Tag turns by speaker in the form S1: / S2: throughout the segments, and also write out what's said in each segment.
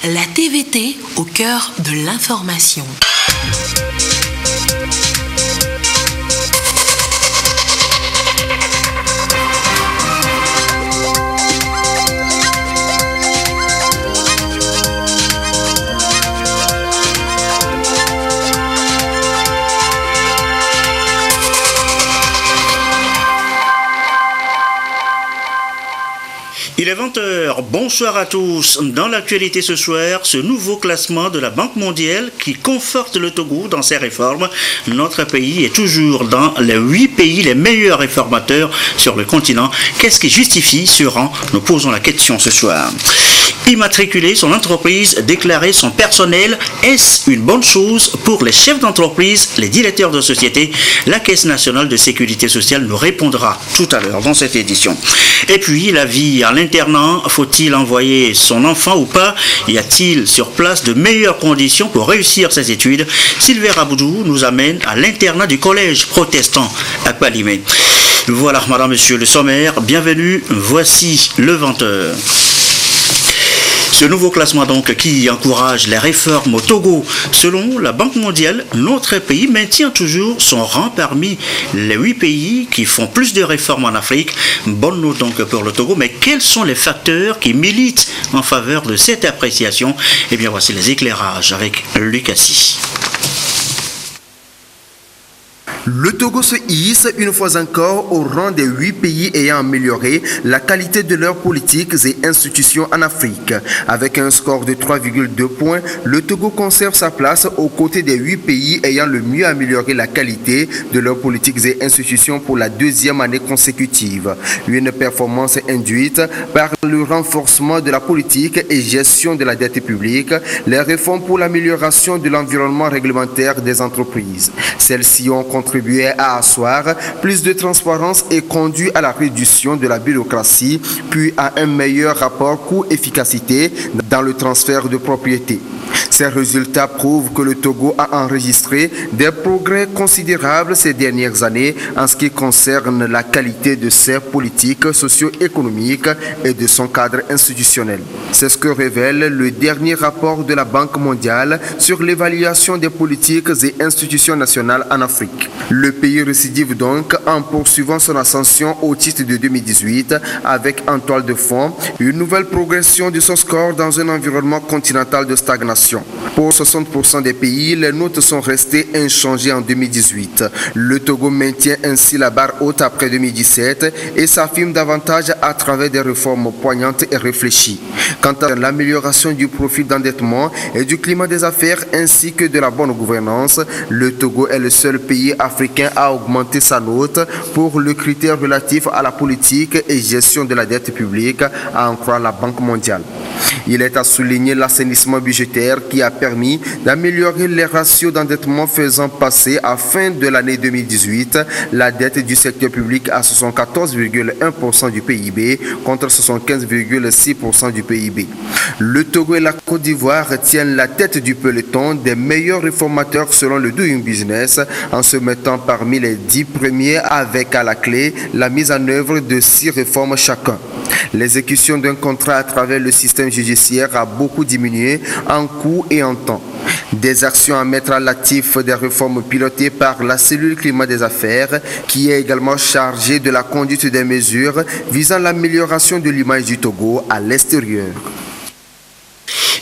S1: la TVT au cœur de l'information.
S2: Il est 20h, bonsoir à tous. Dans l'actualité ce soir, ce nouveau classement de la Banque mondiale qui conforte le Togo dans ses réformes. Notre pays est toujours dans les 8 pays les meilleurs réformateurs sur le continent. Qu'est-ce qui justifie ce rang? Nous posons la question ce soir. Immatriculer son entreprise, déclarer son personnel, est-ce une bonne chose pour les chefs d'entreprise, les directeurs de société? La Caisse nationale de sécurité sociale nous répondra tout à l'heure dans cette édition. Et puis, la vie à l'internat, faut-il envoyer son enfant ou pas? Y a-t-il sur place de meilleures conditions pour réussir ses études? Sylvain Raboudou nous amène à l'internat du collège protestant à Palimé. Voilà, madame, monsieur, le sommaire. Bienvenue, voici le 20h. Ce nouveau classement donc qui encourage les réformes au Togo. Selon la Banque mondiale, notre pays maintient toujours son rang parmi les 8 pays qui font plus de réformes en Afrique. Bonne note donc pour le Togo, mais quels sont les facteurs qui militent en faveur de cette appréciation? Eh bien voici les éclairages avec Lucassi.
S3: Le Togo se hisse une fois encore au rang des 8 pays ayant amélioré la qualité de leurs politiques et institutions en Afrique. Avec un score de 3,2 points, le Togo conserve sa place aux côtés des 8 pays ayant le mieux amélioré la qualité de leurs politiques et institutions pour la 2e année consécutive. Une performance induite par le renforcement de la politique et gestion de la dette publique, les réformes pour l'amélioration de l'environnement réglementaire des entreprises. Celles-ci ont contribué à asseoir plus de transparence et conduit à la réduction de la bureaucratie, puis à un meilleur rapport coût-efficacité dans le transfert de propriété. Ces résultats prouvent que le Togo a enregistré des progrès considérables ces dernières années en ce qui concerne la qualité de ses politiques socio-économiques et de son cadre institutionnel. C'est ce que révèle le dernier rapport de la Banque mondiale sur l'évaluation des politiques et institutions nationales en Afrique. Le pays récidive donc en poursuivant son ascension au titre de 2018 avec en toile de fond une nouvelle progression de son score dans un environnement continental de stagnation. Pour 60% des pays, les notes sont restées inchangées en 2018. Le Togo maintient ainsi la barre haute après 2017 et s'affirme davantage à travers des réformes poignantes et réfléchies. Quant à l'amélioration du profil d'endettement et du climat des affaires ainsi que de la bonne gouvernance, le Togo est le seul pays africain à augmenter sa note pour le critère relatif à la politique et gestion de la dette publique, à en croire la Banque mondiale. Il est à souligner l'assainissement budgétaire qui a permis d'améliorer les ratios d'endettement, faisant passer à fin de l'année 2018 la dette du secteur public à 74,1% du PIB contre 75,6% du PIB. Le Togo et la Côte d'Ivoire tiennent la tête du peloton des meilleurs réformateurs selon le Doing Business, en se mettant parmi les 10 premiers avec à la clé la mise en œuvre de 6 réformes chacun. L'exécution d'un contrat à travers le système judiciaire a beaucoup diminué en coût et en temps. Des actions à mettre à l'actif des réformes pilotées par la cellule climat des affaires, qui est également chargée de la conduite des mesures visant l'amélioration de l'image du Togo à l'extérieur.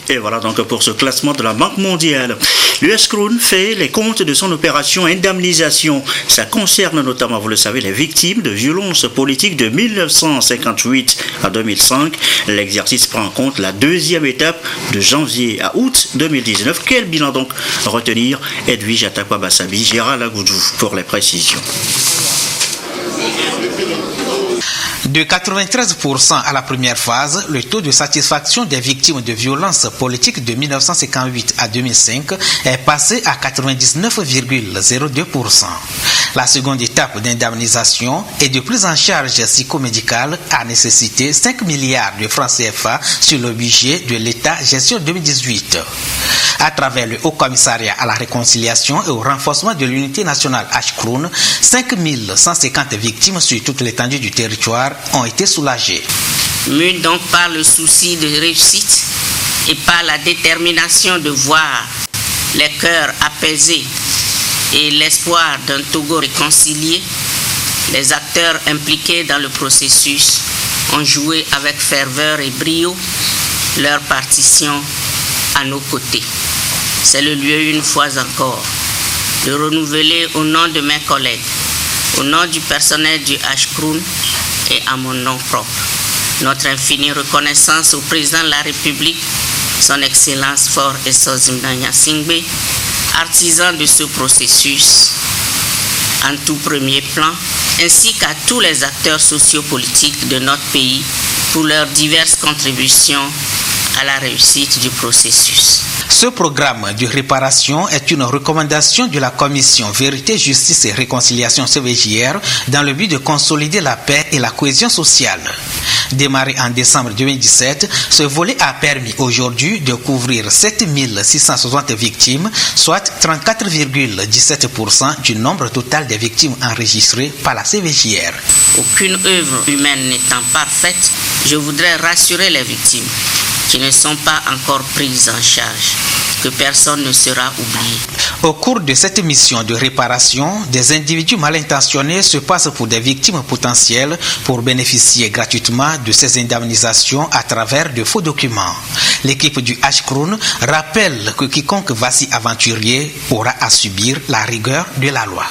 S2: Et voilà donc pour ce classement de la Banque mondiale. L'US Crown fait les comptes de son opération indemnisation. Ça concerne notamment, vous le savez, les victimes de violences politiques de 1958 à 2005. L'exercice prend en compte la 2e étape de janvier à août 2019. Quel bilan donc retenir? Edwige Atakwa-Bassabi, Gérald Agoudou pour les précisions.
S4: De 93% à la première phase, le taux de satisfaction des victimes de violences politiques de 1958 à 2005 est passé à 99,02%. La seconde étape d'indemnisation et de prise en charge psychomédicale a nécessité 5 milliards de francs CFA sur le budget de l'État gestion 2018. À travers le Haut Commissariat à la réconciliation et au renforcement de l'unité nationale H-Crown, 5 150 victimes sur toute l'étendue du territoire ont été soulagées.
S5: Mû donc par le souci de réussite et par la détermination de voir les cœurs apaisés et l'espoir d'un Togo réconcilié, les acteurs impliqués dans le processus ont joué avec ferveur et brio leur partition à nos côtés. C'est le lieu, une fois encore, de renouveler au nom de mes collègues, au nom du personnel du Ashkroun et à mon nom propre, notre infinie reconnaissance au président de la République, son Excellence Faure Essozimna Gnassingbé, artisan de ce processus en tout premier plan, ainsi qu'à tous les acteurs sociopolitiques de notre pays pour leurs diverses contributions à la réussite du processus.
S4: Ce programme de réparation est une recommandation de la Commission Vérité, Justice et Réconciliation CVJR dans le but de consolider la paix et la cohésion sociale. Démarré en décembre 2017, ce volet a permis aujourd'hui de couvrir 7 660 victimes, soit 34,17% du nombre total des victimes enregistrées par la CVJR.
S5: Aucune œuvre humaine n'étant parfaite, je voudrais rassurer les victimes qui ne sont pas encore prises en charge, que personne ne sera oublié.
S4: Au cours de cette mission de réparation, des individus mal intentionnés se passent pour des victimes potentielles pour bénéficier gratuitement de ces indemnisations à travers de faux documents. L'équipe du Ashkroun rappelle que quiconque va s'y aventurer aura à subir la rigueur de la loi.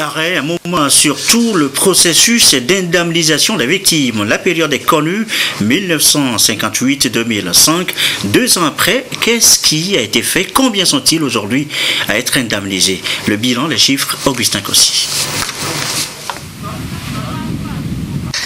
S2: Arrêt un moment sur tout le processus d'indemnisation des victimes. La période est connue, 1958-2005. 2 ans après, qu'est-ce qui a été fait? Combien sont-ils aujourd'hui à être indemnisés? Le bilan, les chiffres, Augustin Kossi.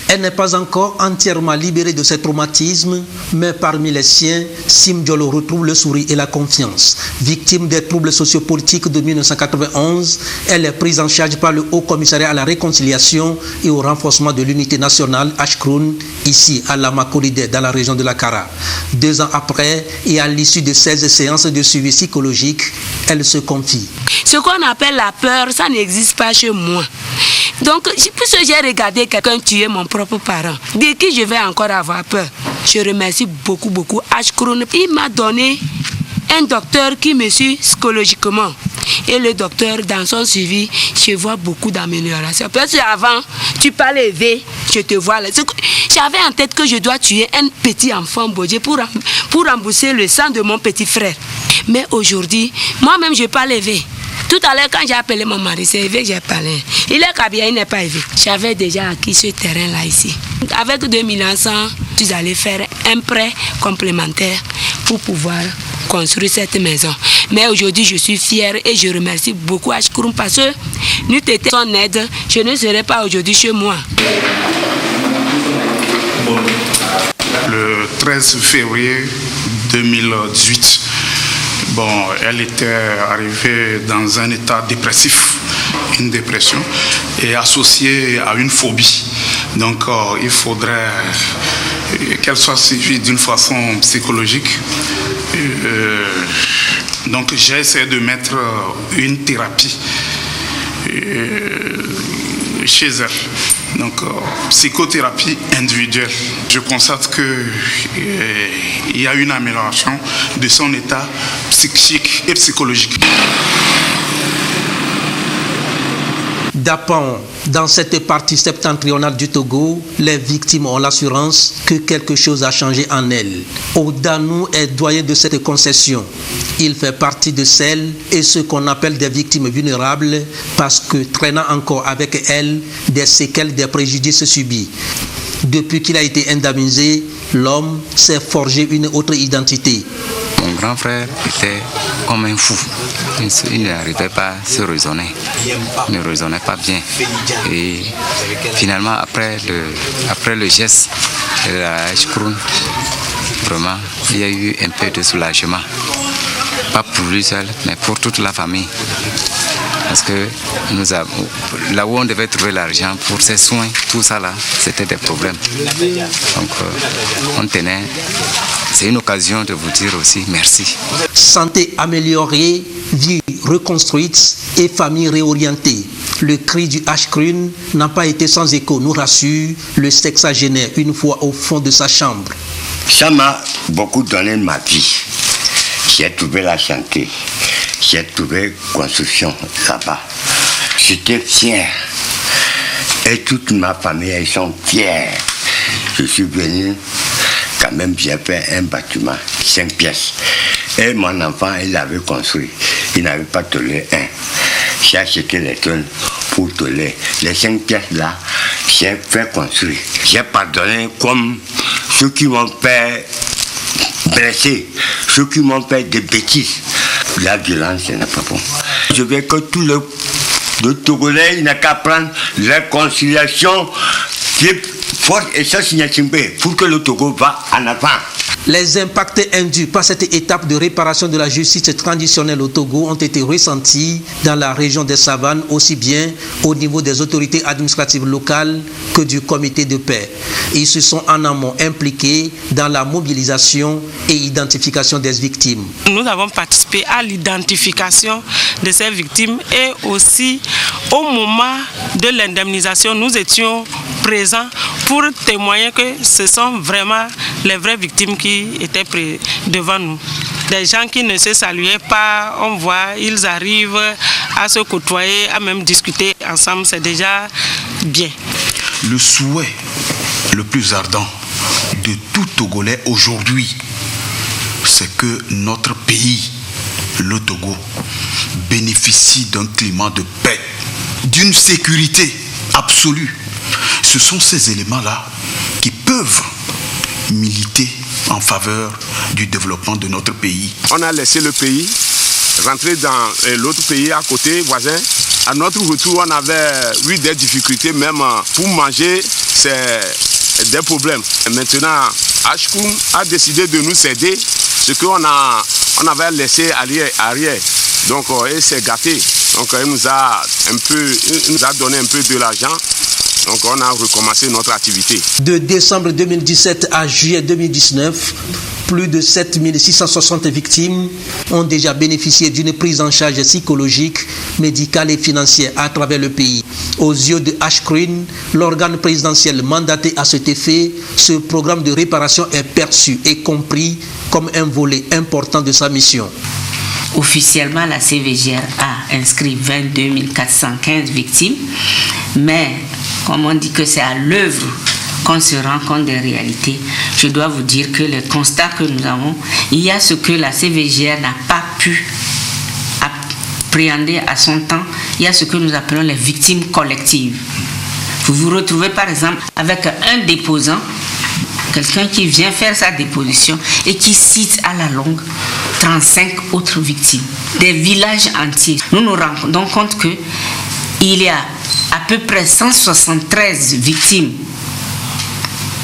S6: Elle n'est pas encore entièrement libérée de ses traumatismes, mais parmi les siens, Sim Diallo retrouve le sourire et la confiance. Victime des troubles sociopolitiques de 1991, elle est prise en charge par le Haut Commissariat à la Réconciliation et au renforcement de l'unité nationale Ashkroun, ici à Lamakolide, dans la région de la Kara. 2 ans après, et à l'issue de 16 séances de suivi psychologique, elle se confie.
S7: Ce qu'on appelle la peur, ça n'existe pas chez moi. Donc, puisque j'ai regardé quelqu'un tuer mon propre parent, de qui je vais encore avoir peur? Je remercie beaucoup Ashkroun. Il m'a donné un docteur qui me suit psychologiquement. Et le docteur, dans son suivi, je vois beaucoup d'améliorations. Parce qu'avant, tu parlais élevé, je te vois là. J'avais en tête que je dois tuer un petit enfant Bodje pour rembourser le sang de mon petit frère. Mais aujourd'hui, moi-même, je parle élevé. Tout à l'heure, quand j'ai appelé mon mari, c'est élevé que j'ai parlé. Il est Kabia, il n'est pas élevé. J'avais déjà acquis ce terrain-là ici. Avec 2 100, tu allais faire un prêt complémentaire pour pouvoir construire cette maison. Mais aujourd'hui, je suis fière et je remercie beaucoup Ashkroun parce que n'eût été son aide, je ne serais pas aujourd'hui chez moi.
S8: Le 13 février 2018, elle était arrivée dans un état dépressif, une dépression, et associée à une phobie. Donc, il faudrait qu'elle soit suivie d'une façon psychologique. Donc, j'ai essayé de mettre une thérapie chez elle. Donc, psychothérapie individuelle. Je constate qu'il y a une amélioration de son état psychique et psychologique.
S6: D'Apan, dans cette partie septentrionale du Togo, les victimes ont l'assurance que quelque chose a changé en elles. Odanou est doyen de cette concession. Il fait partie de celles et ceux qu'on appelle des victimes vulnérables parce que traînant encore avec elles des séquelles des préjudices subis. Depuis qu'il a été indemnisé, l'homme s'est forgé une autre identité.
S9: Mon grand frère était comme un fou. Il n'arrivait pas à se raisonner. Il ne raisonnait pas bien. Et finalement, après le geste de la Ashkroun, vraiment, il y a eu un peu de soulagement. Pas pour lui seul, mais pour toute la famille. Parce que là où on devait trouver l'argent pour ses soins, tout ça là, c'était des problèmes. Donc on tenait, c'est une occasion de vous dire aussi merci.
S6: Santé améliorée, vie reconstruite et famille réorientée. Le cri du Ashkrun n'a pas été sans écho, nous rassure le sexagénaire une fois au fond de sa chambre.
S10: Ça m'a beaucoup donné de ma vie. J'ai trouvé la santé, j'ai trouvé construction là-bas. J'étais fier. Et toute ma famille, ils sont fiers. Je suis venu, quand même, j'ai fait un bâtiment, 5 pièces. Et mon enfant, il l'avait construit. Il n'avait pas toléré un. J'ai acheté les tonnes pour tolérer. Les 5 pièces là, j'ai fait construire. J'ai pardonné comme ceux qui m'ont fait blesser, ceux qui m'ont fait des bêtises. La violence, ce n'est pas bon. Je veux que tout le Togolais, il n'a qu'à prendre la réconciliation qui est forte et ça signe pour que le Togo va en avant.
S6: Les impacts induits par cette étape de réparation de la justice traditionnelle au Togo ont été ressentis dans la région des Savanes, aussi bien au niveau des autorités administratives locales que du comité de paix. Ils se sont en amont impliqués dans la mobilisation et identification des victimes.
S11: Nous avons participé à l'identification de ces victimes et aussi au moment de l'indemnisation, nous étions présents pour témoigner que ce sont vraiment les vraies victimes qui étaient devant nous. Des gens qui ne se saluaient pas, on voit, ils arrivent à se côtoyer, à même discuter ensemble, c'est déjà bien.
S8: Le souhait le plus ardent de tout Togolais aujourd'hui, c'est que notre pays, le Togo, bénéficie d'un climat de paix, d'une sécurité absolue. Ce sont ces éléments-là qui peuvent militer en faveur du développement de notre pays.
S12: On a laissé le pays rentrer dans l'autre pays à côté, voisin. À notre retour, on avait eu des difficultés, même pour manger, c'est des problèmes. Et maintenant, Ashkrun a décidé de nous céder ce qu'on avait laissé arrière. Donc, il s'est gâté. Donc, il nous a donné un peu de l'argent. Donc on a recommencé notre activité.
S6: De décembre 2017 à juillet 2019, plus de 7660 victimes ont déjà bénéficié d'une prise en charge psychologique, médicale et financière à travers le pays. Aux yeux de Ashkrun, l'organe présidentiel mandaté à cet effet, ce programme de réparation est perçu et compris comme un volet important de sa mission.
S5: Officiellement, la CVGR a inscrit 22 415 victimes, mais comme on dit que c'est à l'œuvre qu'on se rend compte des réalités, je dois vous dire que les constats que nous avons, il y a ce que la CVGR n'a pas pu appréhender à son temps, il y a ce que nous appelons les victimes collectives. Vous vous retrouvez par exemple avec un déposant, quelqu'un qui vient faire sa déposition et qui cite à la longue 35 autres victimes, des villages entiers. Nous nous rendons compte qu'il y a à peu près 173 victimes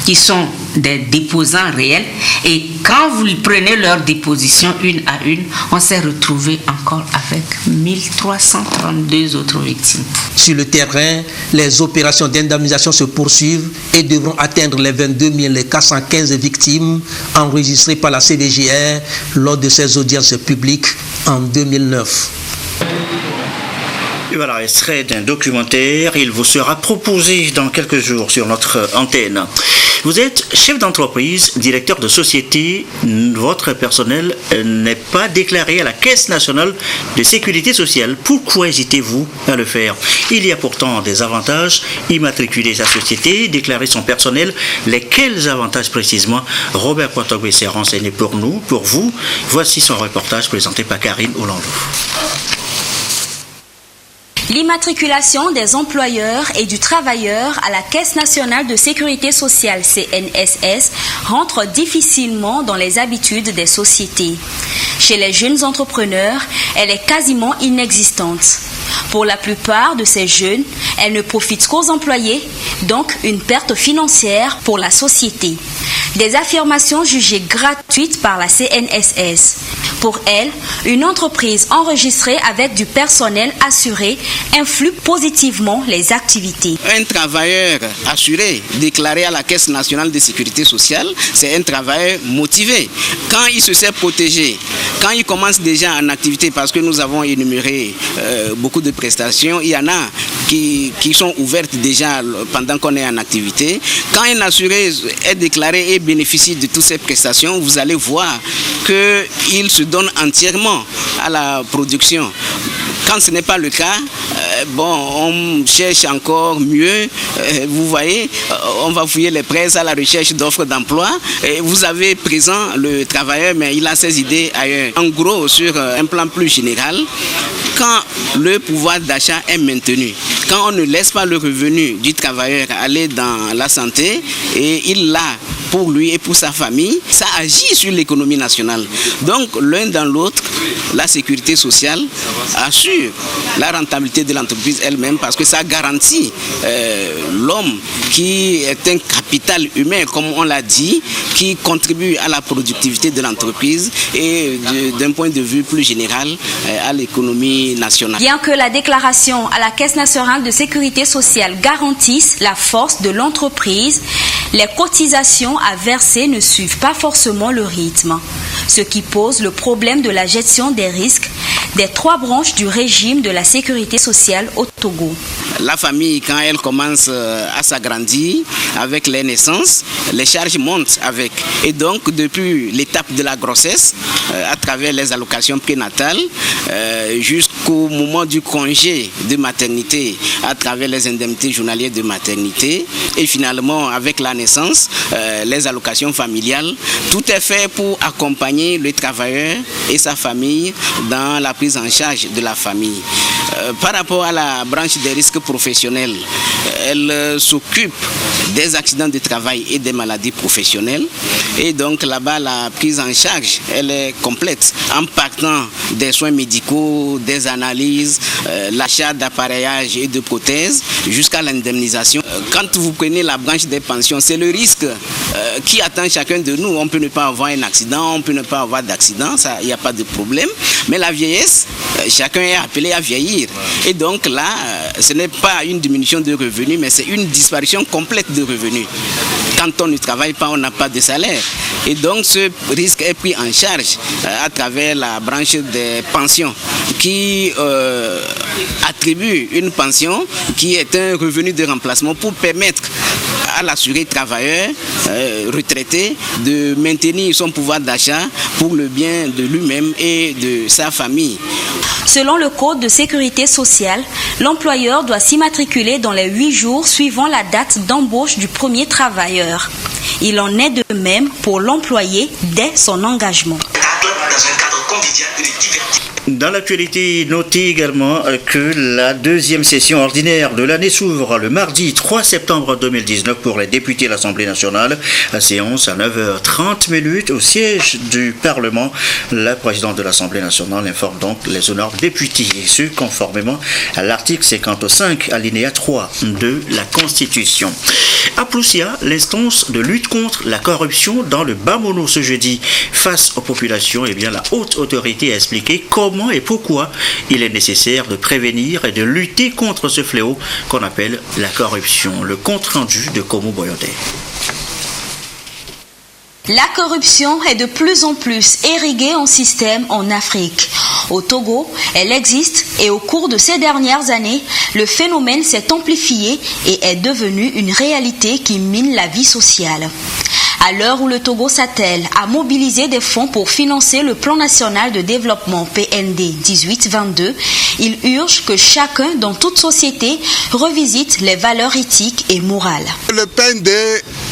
S5: qui sont des déposants réels et quand vous prenez leur déposition une à une, on s'est retrouvé encore avec 1332 autres victimes.
S6: Sur le terrain, les opérations d'indemnisation se poursuivent et devront atteindre les 22 415 victimes enregistrées par la CVGR lors de ses audiences publiques en 2009.
S2: Et voilà, extrait d'un documentaire, il vous sera proposé dans quelques jours sur notre antenne. Vous êtes chef d'entreprise, directeur de société, votre personnel n'est pas déclaré à la Caisse nationale de sécurité sociale. Pourquoi hésitez-vous à le faire? Il y a pourtant des avantages, immatriculer sa société, déclarer son personnel. Lesquels avantages précisément? Robert Poitogwe s'est renseigné pour nous, pour vous. Voici son reportage présenté par Karine Hollande.
S13: L'immatriculation des employeurs et du travailleur à la Caisse nationale de sécurité sociale CNSS rentre difficilement dans les habitudes des sociétés. Chez les jeunes entrepreneurs, elle est quasiment inexistante. Pour la plupart de ces jeunes, elle ne profite qu'aux employés, donc une perte financière pour la société. Des affirmations jugées gratuites par la CNSS. Pour elle, une entreprise enregistrée avec du personnel assuré influe positivement les activités.
S14: Un travailleur assuré, déclaré à la Caisse nationale de sécurité sociale, c'est un travailleur motivé. Quand il se sait protégé Quand ils commencent déjà en activité, parce que nous avons énuméré beaucoup de prestations, il y en a qui sont ouvertes déjà pendant qu'on est en activité. Quand un assuré est déclaré et bénéficie de toutes ces prestations, vous allez voir qu'il se donne entièrement à la production. Quand ce n'est pas le cas, on cherche encore mieux. Vous voyez, on va fouiller les presses à la recherche d'offres d'emploi. Vous avez présent le travailleur, mais il a ses idées ailleurs. En gros, sur un plan plus général, quand le pouvoir d'achat est maintenu, quand on ne laisse pas le revenu du travailleur aller dans la santé et il l'a pour lui et pour sa famille, ça agit sur l'économie nationale. Donc l'un dans l'autre, la sécurité sociale assure la rentabilité de l'entreprise elle-même parce que ça garantit l'homme qui est un capital humain, comme on l'a dit, qui contribue à la productivité de l'entreprise et d'un point de vue plus général à l'économie nationale.
S13: Bien que la déclaration à la Caisse nationale de sécurité sociale garantisse la force de l'entreprise, les cotisations à verser ne suivent pas forcément le rythme, ce qui pose le problème de la gestion des risques des 3 branches du régime de la sécurité sociale au Togo.
S14: La famille, quand elle commence à s'agrandir avec les naissances, les charges montent avec. Et donc, depuis l'étape de la grossesse, à travers les allocations prénatales, jusqu'au moment du congé de maternité, à travers les indemnités journalières de maternité, et finalement, avec la naissance, les allocations familiales, tout est fait pour accompagner le travailleur et sa famille dans la prise en charge de la famille. Par rapport à la branche des risques professionnels, elle s'occupe des accidents de travail et des maladies professionnelles. Et donc là-bas, la prise en charge, elle est complète, en partant des soins médicaux, des analyses, l'achat d'appareillage et de prothèses, jusqu'à l'indemnisation. Quand vous prenez la branche des pensions, c'est le risque qui attend chacun de nous. On peut ne pas avoir un accident, on peut ne pas avoir d'accident, ça, il n'y a pas de problème. Mais la vieillesse, chacun est appelé à vieillir. Et donc là, ce n'est pas une diminution de revenus, mais c'est une disparition complète de revenus. Quand on ne travaille pas, on n'a pas de salaire. Et donc ce risque est pris en charge à travers la branche des pensions qui attribue une pension qui est un revenu de remplacement pour permettre à l'assuré travailleur retraité de maintenir son pouvoir d'achat pour le bien de lui-même et de sa famille.
S13: Selon le Code de sécurité sociale, l'employeur doit s'immatriculer dans les 8 jours suivant la date d'embauche du premier travailleur. Il en est de même pour l'employé dès son engagement.
S2: Dans l'actualité, notez également que la deuxième session ordinaire de l'année s'ouvre le mardi 3 septembre 2019 pour les députés de l'Assemblée nationale. La séance à 9h30 au siège du Parlement. La présidente de l'Assemblée nationale informe donc les honorables députés, et ce conformément à l'article 55 alinéa 3 de la Constitution. À Ploussia, l'instance de lutte contre la corruption dans le Bas-Mono ce jeudi. Face aux populations, la haute autorité a expliqué comment et pourquoi il est nécessaire de prévenir et de lutter contre ce fléau qu'on appelle la corruption. Le compte-rendu de Komo Boyodé.
S13: La corruption est de plus en plus irriguée en système en Afrique. Au Togo, elle existe et au cours de ces dernières années, le phénomène s'est amplifié et est devenu une réalité qui mine la vie sociale. À l'heure où le Togo s'attelle à mobiliser des fonds pour financer le plan national de développement PND 18-22, il urge que chacun dans toute société revisite les valeurs éthiques et morales.
S15: Le PND,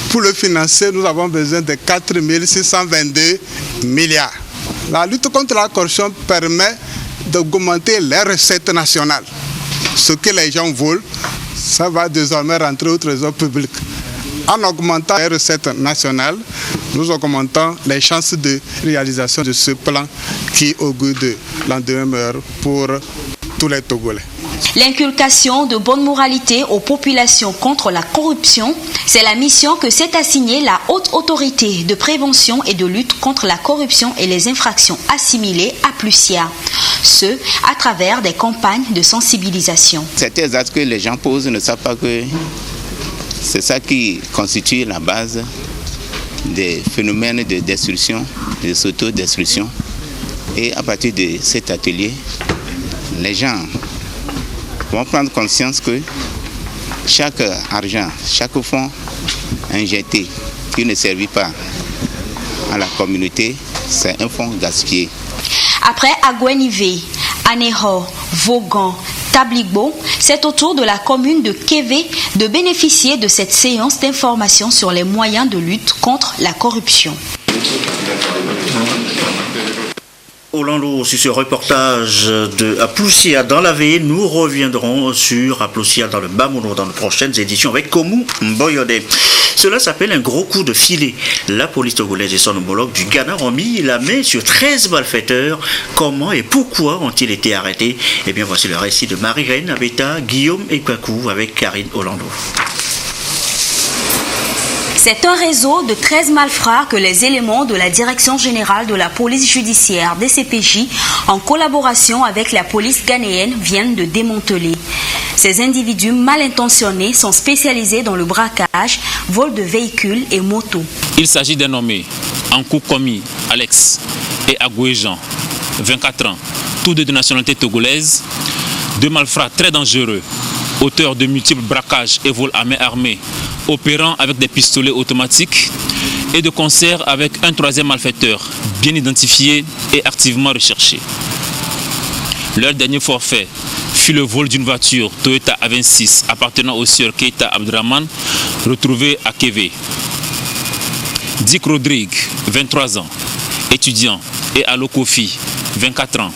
S15: pour le financer, nous avons besoin de 4 622 milliards. La lutte contre la corruption permet d'augmenter les recettes nationales. Ce que les gens veulent, ça va désormais rentrer au trésor public. En augmentant les recettes nationales, nous augmentons les chances de réalisation de ce plan qui augure de lendemain meilleur pour tous les Togolais.
S13: L'inculcation de bonne moralité aux populations contre la corruption, c'est la mission que s'est assignée la Haute Autorité de prévention et de lutte contre la corruption et les infractions assimilées à Ploussia. Ce, à travers des campagnes de sensibilisation.
S14: Certains actes que les gens posent ne savent pas que c'est ça qui constitue la base des phénomènes de destruction, de s'autodestruction
S16: Et à partir de cet atelier, les gens vont prendre conscience que chaque argent, chaque fonds injecté qui ne servit pas à la communauté, c'est un fonds gaspillé.
S13: Après Agouenivé, Aného, Vaughan, Tabligbo, c'est au tour de la commune de Kévé de bénéficier de cette séance d'information sur les moyens de lutte contre la corruption.
S2: Orlando, sur ce reportage de Aploussia dans la veille, nous reviendrons sur Aploussia dans le Bas-Mono dans de prochaines éditions avec Komu Mboyode. Cela s'appelle un gros coup de filet. La police togolaise et son homologue du Ghana ont mis la main sur 13 malfaiteurs. Comment et pourquoi ont-ils été arrêtés? Eh bien, voici le récit de Marie-Reine Abeta, Guillaume Ekwakou avec Karine Orlando.
S13: C'est un réseau de 13 malfrats que les éléments de la Direction générale de la police judiciaire DCPJ, en collaboration avec la police ghanéenne, viennent de démanteler. Ces individus mal intentionnés sont spécialisés dans le braquage, vol de véhicules et motos.
S17: Il s'agit d'un nommé Ankou Komi Alex et Agoué Jean, 24 ans, tous deux de nationalité togolaise, deux malfrats très dangereux, auteurs de multiples braquages et vols à main armée, opérant avec des pistolets automatiques et de concert avec un troisième malfaiteur bien identifié et activement recherché. Leur dernier forfait fut le vol d'une voiture Toyota A26 appartenant au sieur Keita Abdraman, retrouvée à Kévé. Dick Rodrigue, 23 ans, étudiant, et Alo Kofi, 24 ans,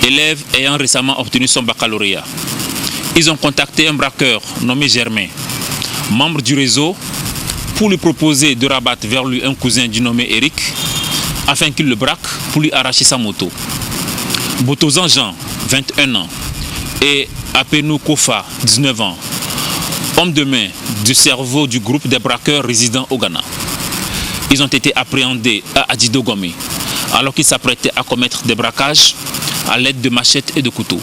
S17: élève ayant récemment obtenu son baccalauréat. Ils ont contacté un braqueur nommé Germain, membre du réseau, pour lui proposer de rabattre vers lui un cousin du nommé Eric, afin qu'il le braque pour lui arracher sa moto. Botozan Jean, 21 ans, et Apenou Kofa, 19 ans, homme de main du cerveau du groupe des braqueurs résidant au Ghana. Ils ont été appréhendés à Adido Gomé, alors qu'ils s'apprêtaient à commettre des braquages à l'aide de machettes et de couteaux.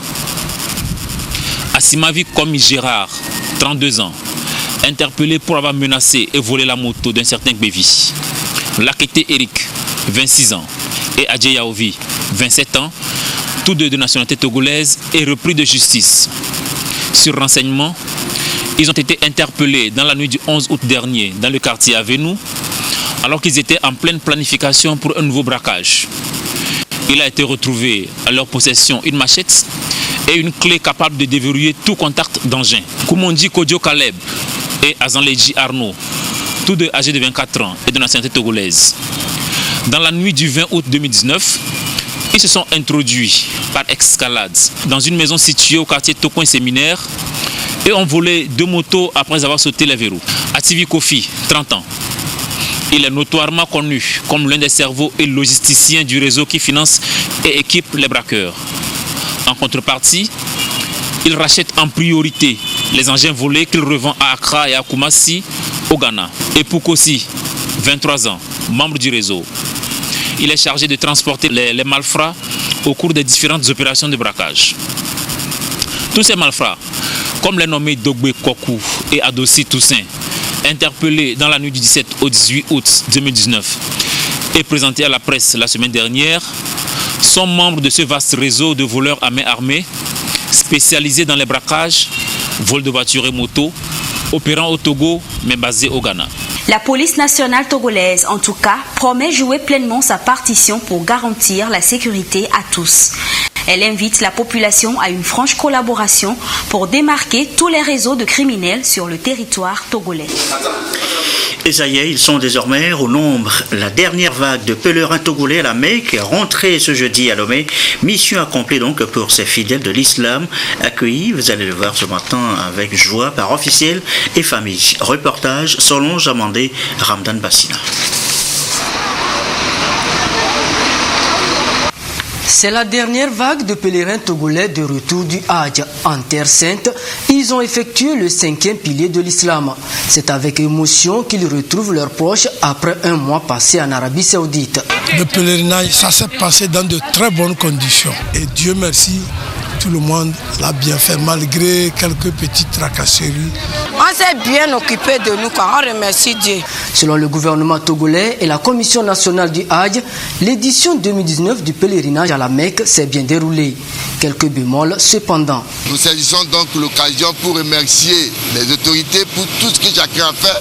S17: Asimavi Komi Gérard, 32 ans, interpellé pour avoir menacé et volé la moto d'un certain Bévi. Lakete Eric, 26 ans, et Adje Yaovi, 27 ans, tous deux de nationalité togolaise, et repris de justice. Sur renseignement, ils ont été interpellés dans la nuit du 11 août dernier dans le quartier Avenou, alors qu'ils étaient en pleine planification pour un nouveau braquage. Il a été retrouvé à leur possession une machette et une clé capable de déverrouiller tout contact d'engin. Koumondi Kodjo Kaleb et Azanleji Arnaud, tous deux âgés de 24 ans et de nationalité togolaise. Dans la nuit du 20 août 2019, ils se sont introduits par escalade dans une maison située au quartier Tokoin Séminaire et ont volé 2 motos après avoir sauté les verrous. Ativi Kofi, 30 ans. Il est notoirement connu comme l'un des cerveaux et logisticiens du réseau qui finance et équipe les braqueurs. En contrepartie, il rachète en priorité les engins volés qu'il revend à Accra et à Kumasi au Ghana. Et Poukosi, 23 ans, membre du réseau. Il est chargé de transporter les malfrats au cours des différentes opérations de braquage. Tous ces malfrats, comme les nommés Dogbe Kokou et Adossi Toussaint, interpellés dans la nuit du 17 au 18 août 2019 et présentés à la presse la semaine dernière, sont membres de ce vaste réseau de voleurs à main armée, spécialisés dans les braquages, vols de voitures et motos, opérant au Togo mais basés au Ghana.
S13: La police nationale togolaise, en tout cas, promet jouer pleinement sa partition pour garantir la sécurité à tous. Elle invite la population à une franche collaboration pour démarquer tous les réseaux de criminels sur le territoire togolais.
S2: Et ça y est, ils sont désormais au nombre. La dernière vague de pèlerins togolais à la Mecque est rentrée ce jeudi à Lomé. Mission accomplie donc pour ces fidèles de l'islam, accueillis, vous allez le voir ce matin avec joie par officiels et familles. Reportage Solange Amandé, Ramdan Bassina.
S6: C'est la dernière vague de pèlerins togolais de retour du Hadj en Terre Sainte. Ils ont effectué le 5e pilier de l'islam. C'est avec émotion qu'ils retrouvent leurs proches après un mois passé en Arabie Saoudite.
S18: Le pèlerinage, ça s'est passé dans de très bonnes conditions. Et Dieu merci, tout le monde l'a bien fait malgré quelques petites tracasseries.
S7: On s'est bien occupé de nous, on remercie Dieu.
S6: Selon le gouvernement togolais et la Commission nationale du Hajj, l'édition 2019 du pèlerinage à la Mecque s'est bien déroulée. Quelques bémols cependant.
S19: Nous saisissons donc l'occasion pour remercier les autorités pour tout ce que chacun a fait.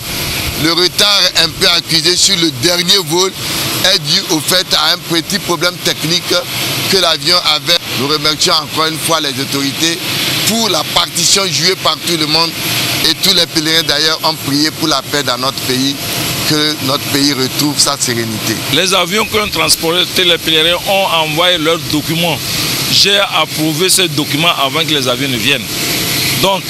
S19: Le retard un peu accusé sur le dernier vol est dû au fait à un petit problème technique que l'avion avait. Nous remercions encore une fois les autorités pour la partition jouée par tout le monde et tous les pèlerins d'ailleurs ont prié pour la paix dans notre pays, que notre pays retrouve sa sérénité.
S20: Les avions qui ont transporté les pèlerins ont envoyé leurs documents. J'ai approuvé ces documents avant que les avions ne viennent. Donc,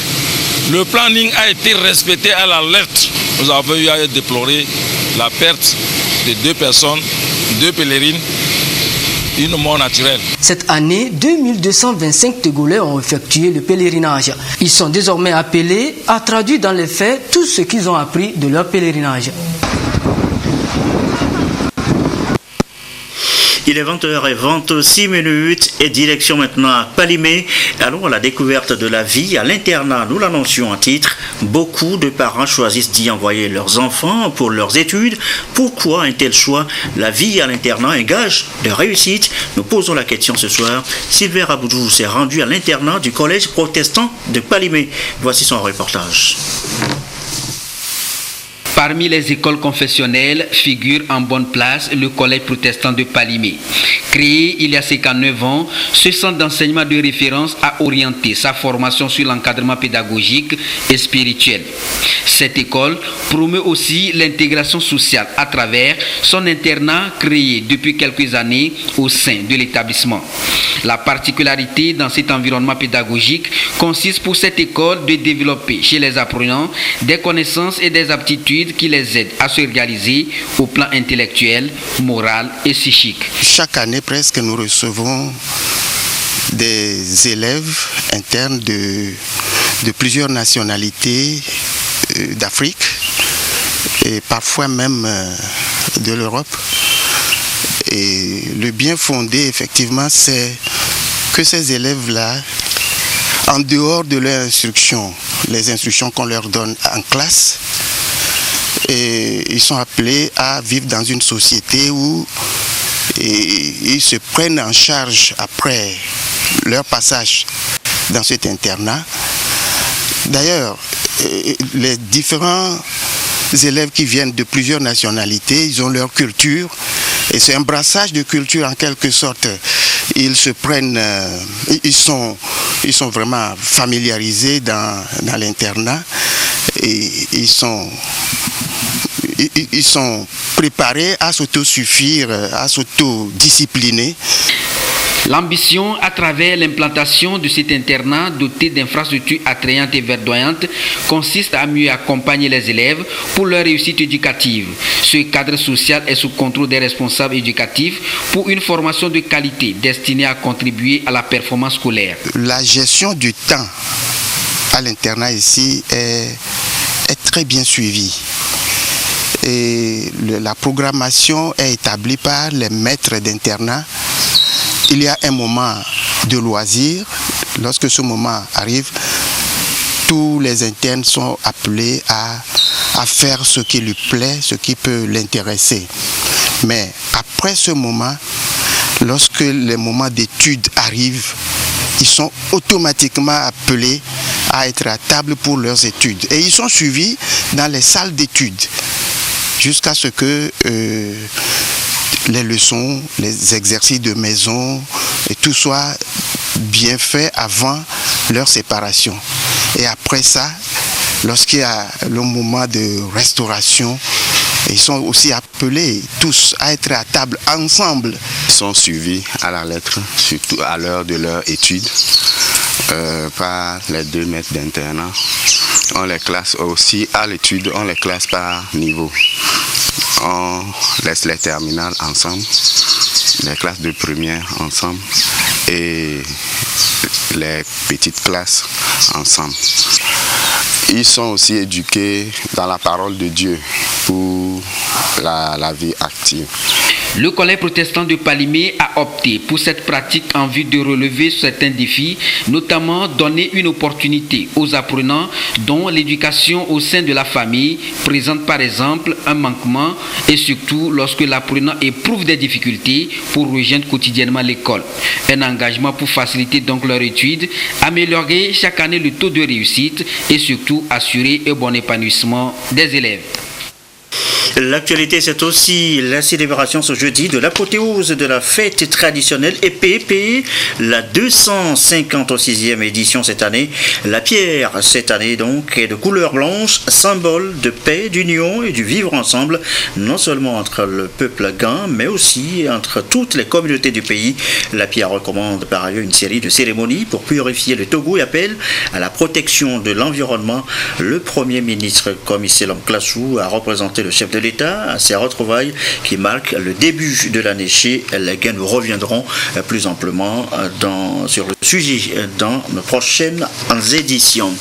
S20: le planning a été respecté à la lettre. Nous avons eu à déplorer la perte de 2 personnes, 2 pèlerines, une mort naturelle.
S6: Cette année, 2225 Togolais ont effectué le pèlerinage. Ils sont désormais appelés à traduire dans les faits tout ce qu'ils ont appris de leur pèlerinage.
S2: Il est 20h26 et direction maintenant à Palimé. Allons à la découverte de la vie à l'internat. Nous l'annoncions en titre. Beaucoup de parents choisissent d'y envoyer leurs enfants pour leurs études. Pourquoi un tel choix? La vie à l'internat, un gage de réussite. Nous posons la question ce soir. Sylvain Raboudjou s'est rendu à l'internat du collège protestant de Palimé. Voici son reportage.
S21: Parmi les écoles confessionnelles figure en bonne place le collège protestant de Palimé. Créé il y a 59 ans, ce centre d'enseignement de référence a orienté sa formation sur l'encadrement pédagogique et spirituel. Cette école promeut aussi l'intégration sociale à travers son internat créé depuis quelques années au sein de l'établissement. La particularité dans cet environnement pédagogique consiste pour cette école de développer chez les apprenants des connaissances et des aptitudes qui les aident à se réaliser au plan intellectuel, moral et psychique.
S22: Chaque année presque nous recevons des élèves internes de plusieurs nationalités d'Afrique et parfois même de l'Europe. Et le bien fondé effectivement c'est que ces élèves-là, en dehors de leur instruction, les instructions qu'on leur donne en classe, et ils sont appelés à vivre dans une société où ils se prennent en charge après leur passage dans cet internat. D'ailleurs, les différents élèves qui viennent de plusieurs nationalités, ils ont leur culture et c'est un brassage de culture en quelque sorte. Ils se prennent, ils sont vraiment familiarisés dans l'internat et ils sont préparés à s'autosuffire, à s'autodiscipliner.
S21: L'ambition à travers l'implantation de cet internat doté d'infrastructures attrayantes et verdoyantes consiste à mieux accompagner les élèves pour leur réussite éducative. Ce cadre social est sous contrôle des responsables éducatifs pour une formation de qualité destinée à contribuer à la performance scolaire.
S22: La gestion du temps à l'internat ici est très bien suivie. Et la programmation est établie par les maîtres d'internat. Il y a un moment de loisir. Lorsque ce moment arrive, tous les internes sont appelés à faire ce qui lui plaît, ce qui peut l'intéresser. Mais après ce moment, lorsque les moments d'études arrivent, ils sont automatiquement appelés à être à table pour leurs études. Et ils sont suivis dans les salles d'études jusqu'à ce que les leçons, les exercices de maison et tout soit bien fait avant leur séparation. Et après ça, lorsqu'il y a le moment de restauration, ils sont aussi appelés tous à être à table ensemble.
S12: Ils sont suivis à la lettre, surtout à l'heure de leur étude, par les 2 maîtres d'internat. On les classe aussi à l'étude, on les classe par niveau. On laisse les terminales ensemble, les classes de première ensemble et les petites classes ensemble. Ils sont aussi éduqués dans la parole de Dieu pour la vie active.
S21: Le collège protestant de Palimé a opté pour cette pratique en vue de relever certains défis, notamment donner une opportunité aux apprenants dont l'éducation au sein de la famille présente par exemple un manquement et surtout lorsque l'apprenant éprouve des difficultés pour rejoindre quotidiennement l'école. Un engagement pour faciliter donc leur étude, améliorer chaque année le taux de réussite et surtout assurer un bon épanouissement des élèves.
S2: L'actualité, c'est aussi la célébration ce jeudi de l'apothéose de la fête traditionnelle épée, la 256e édition cette année. La pierre, cette année donc, est de couleur blanche, symbole de paix, d'union et du vivre ensemble, non seulement entre le peuple gain, mais aussi entre toutes les communautés du pays. La pierre recommande par ailleurs une série de cérémonies pour purifier le Togo et appelle à la protection de l'environnement. Le Premier ministre Komi Selam Klassou a représenté le chef de l'État à ces retrouvailles qui marquent le début de l'année chez les Gains. Nous reviendrons plus amplement sur le sujet dans nos prochaines éditions.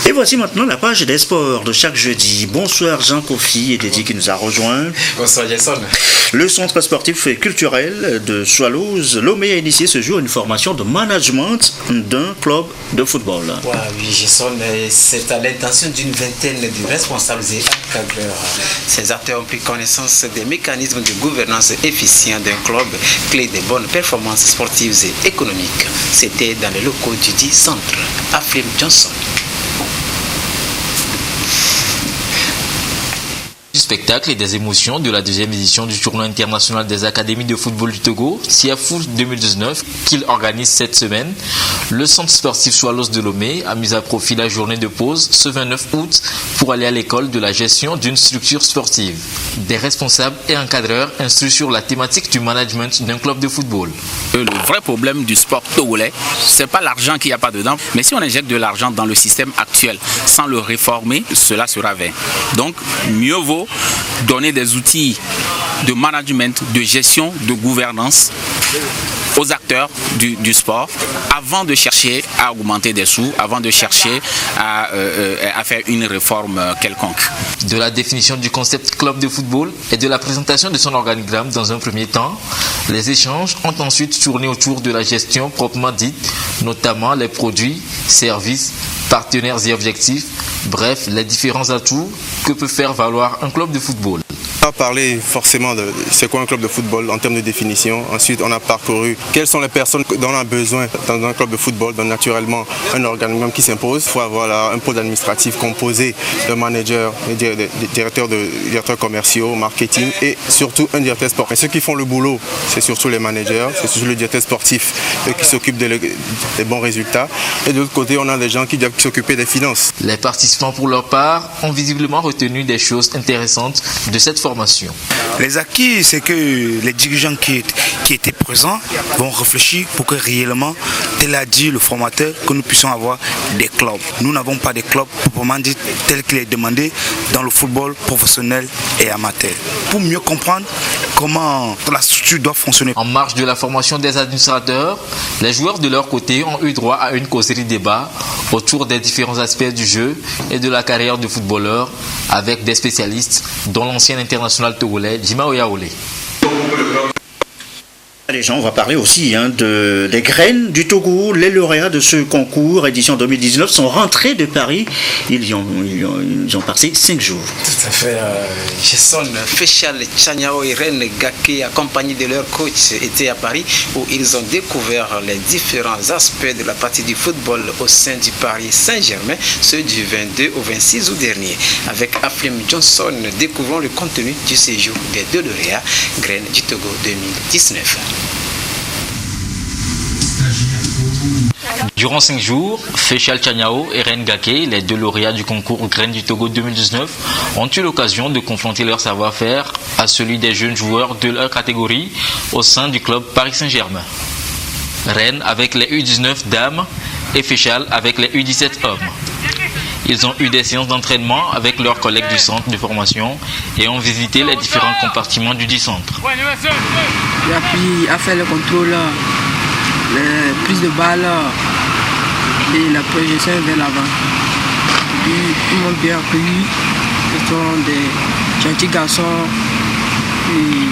S2: Et voici maintenant la page des sports de chaque jeudi. Bonsoir Jean Kofi et Dédi qui nous a rejoints.
S1: Bonsoir Jason.
S2: Le centre sportif et culturel de Swallows, Lomé, a initié ce jour une formation de management d'un club de football.
S1: Oui, Jason, c'est à l'intention d'une vingtaine de responsables et encadreurs. Ces acteurs ont pris connaissance des mécanismes de gouvernance efficients d'un club, clé des bonnes performances sportives et économiques. C'était dans les locaux du dit centre. Aflim Johnson.
S17: Du spectacle et des émotions de la deuxième édition du tournoi international des académies de football du Togo, CIAFOOT 2019, qu'il organise cette semaine, le centre sportif Swallows de Lomé a mis à profit la journée de pause ce 29 août pour aller à l'école de la gestion d'une structure sportive. Des responsables et encadreurs instruits sur la thématique du management d'un club de football.
S3: Le vrai problème du sport togolais, c'est pas l'argent qu'il n'y a pas dedans, mais si on injecte de l'argent dans le système actuel sans le réformer, cela sera vain. Donc, mieux vaut donner des outils de management, de gestion, de gouvernance aux acteurs du sport avant de chercher à augmenter des sous, avant de chercher à faire une réforme quelconque.
S17: De la définition du concept club de football et de la présentation de son organigramme dans un premier temps, les échanges ont ensuite tourné autour de la gestion proprement dite, notamment les produits, services, partenaires et objectifs, bref, les différents atouts que peut faire valoir un club de football.
S23: On a parlé forcément de c'est quoi un club de football en termes de définition. Ensuite, on a parcouru quelles sont les personnes dont on a besoin dans un club de football. Donc naturellement, un organigramme qui s'impose. Il faut avoir un pôle administratif composé de managers, de directeurs commerciaux, marketing et surtout un directeur sportif. Mais ceux qui font le boulot, c'est surtout les managers, c'est surtout le directeur sportif qui s'occupe des bons résultats. Et de l'autre côté, on a des gens qui doivent s'occuper des finances.
S17: Les participants, pour leur part, ont visiblement retenu des choses intéressantes de cette formation.
S24: Les acquis, c'est que les dirigeants qui étaient présents vont réfléchir pour que réellement, tel a dit le formateur, que nous puissions avoir des clubs. Nous n'avons pas de clubs proprement dit tel qu'il est demandé dans le football professionnel et amateur. Pour mieux comprendre comment la structure doit fonctionner.
S17: En marge de la formation des administrateurs, les joueurs de leur côté ont eu droit à une causerie débat autour des différents aspects du jeu et de la carrière de footballeur avec des spécialistes dont l'ancien international togolais Djima Oyaole.
S2: Les gens, on va parler aussi des graines du Togo. Les lauréats de ce concours édition 2019 sont rentrés de Paris. Ils y ont passé 5 jours.
S1: Tout à fait. Jason, Féchal, Tchaniao et Ren Gake, accompagnés de leur coach, étaient à Paris où ils ont découvert les différents aspects de la partie du football au sein du Paris Saint-Germain, ceux du 22 au 26 août dernier. Avec Aflim Johnson, découvrons le contenu du séjour des 2 lauréats graines du Togo 2019.
S17: Durant 5 jours, Féchal Tchaniao et Ren Gake, les 2 lauréats du concours Graines du Togo 2019, ont eu l'occasion de confronter leur savoir-faire à celui des jeunes joueurs de leur catégorie au sein du club Paris Saint-Germain. Ren avec les U19 dames et Féchal avec les U17 hommes. Ils ont eu des séances d'entraînement avec leurs collègues du centre de formation et ont visité les différents compartiments du centre.
S25: J'ai appris à faire le contrôle, la prise de balle et la projection vers l'avant. Ils m'ont bien accueilli. Ce sont des gentils garçons. Et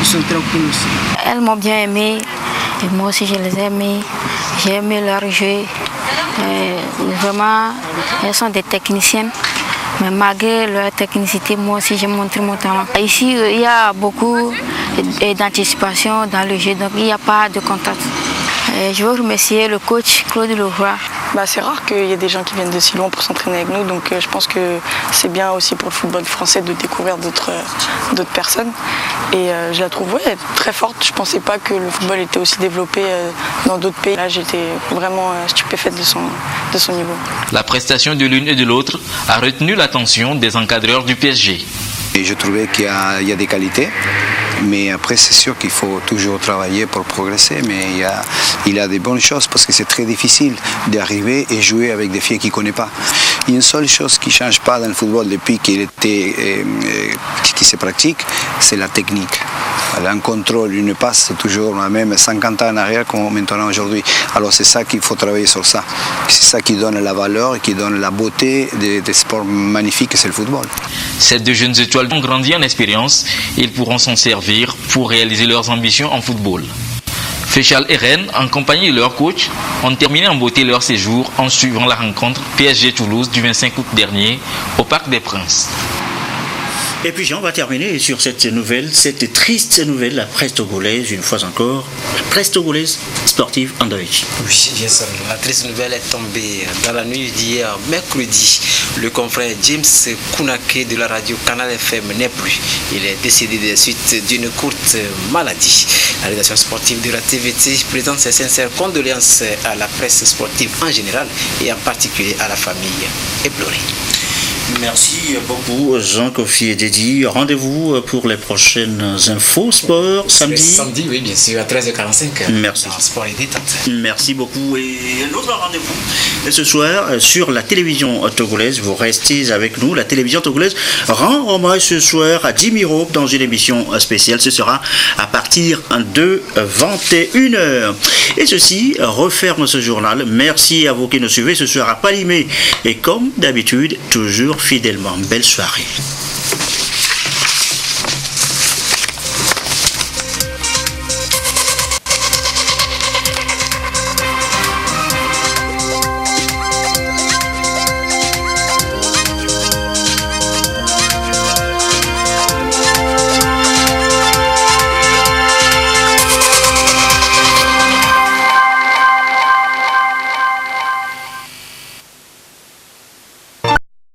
S25: ils sont très cool aussi.
S4: Elles m'ont bien aimé, et moi aussi je les ai aimées. J'ai aimé leur jeu. Vraiment, elles sont des techniciennes. Mais malgré leur technicité, moi aussi j'ai montré mon talent. Ici, il y a beaucoup d'anticipation dans le jeu, donc il n'y a pas de contact. Je veux remercier le coach Claude Leroy.
S8: C'est rare qu'il y ait des gens qui viennent de si loin pour s'entraîner avec nous, donc je pense que c'est bien aussi pour le football français de découvrir d'autres personnes. Et je la trouve très forte. Je ne pensais pas que le football était aussi développé dans d'autres pays. Là, j'étais vraiment stupéfaite de son niveau.
S17: La prestation de l'une et de l'autre a retenu l'attention des encadreurs du PSG.
S9: Et je trouvais qu'il y a des qualités, mais après c'est sûr qu'il faut toujours travailler pour progresser, mais il y a des bonnes choses parce que c'est très difficile d'arriver et jouer avec des filles qu'il ne connaît pas. Il y a une seule chose qui ne change pas dans le football depuis qu'il se pratique, c'est la technique. Un contrôle, une passe, c'est toujours la même 50 ans en arrière comme maintenant aujourd'hui. Alors c'est ça qu'il faut travailler sur ça. C'est ça qui donne la valeur et qui donne la beauté des sports magnifiques, c'est le football.
S17: Ces deux jeunes étoiles ont grandi en expérience. Ils pourront s'en servir pour réaliser leurs ambitions en football. Féchal et Rennes, en compagnie de leur coach, ont terminé en beauté leur séjour en suivant la rencontre PSG Toulouse du 25 août dernier au Parc des Princes.
S2: Et puis on va terminer sur cette triste nouvelle, la presse togolaise, une fois encore, la presse togolaise sportive en deuil.
S1: Oui, bien sûr. La triste nouvelle est tombée dans la nuit d'hier, mercredi. Le confrère James Kounake de la radio Canal FM n'est plus. Il est décédé des suites d'une courte maladie. La rédaction sportive de la TVT présente ses sincères condoléances à la presse sportive en général et en particulier à la famille éplorée.
S2: Merci beaucoup Jean-Kofi Dedi. Rendez-vous pour les prochaines infos sport samedi.
S1: Samedi, oui, bien sûr, à 13h45.
S2: Merci.
S1: Sport et détente.
S2: Merci beaucoup. Et l'autre rendez-vous ce soir sur la télévision togolaise. Vous restez avec nous. La télévision togolaise rend hommage ce soir à Jimmy Rope dans une émission spéciale. Ce sera à partir de 21h. Et ceci referme ce journal. Merci à vous qui nous suivez ce soir à Palimé. Et comme d'habitude, toujours fidèlement. Belle soirée.